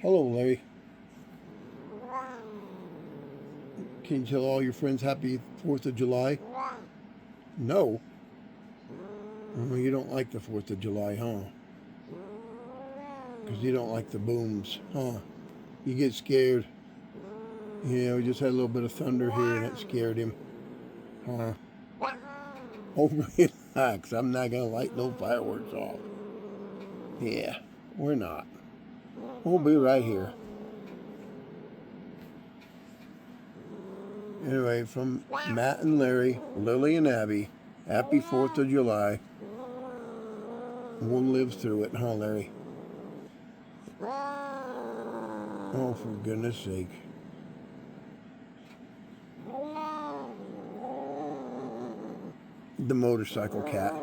Hello, Larry. Can you tell all your friends happy 4th of July? No. Well, you don't like the 4th of July, huh? Because you don't like the booms, huh? You get scared. Yeah, we just had a little bit of thunder here and it scared him. Huh? Oh, relax. I'm not going to light no fireworks off. Yeah, we're not. We'll be right here. Anyway, from Matt and Larry, Lily and Abby, happy 4th of July. We'll live through it, huh, Larry? Oh, for goodness sake. The motorcycle cat.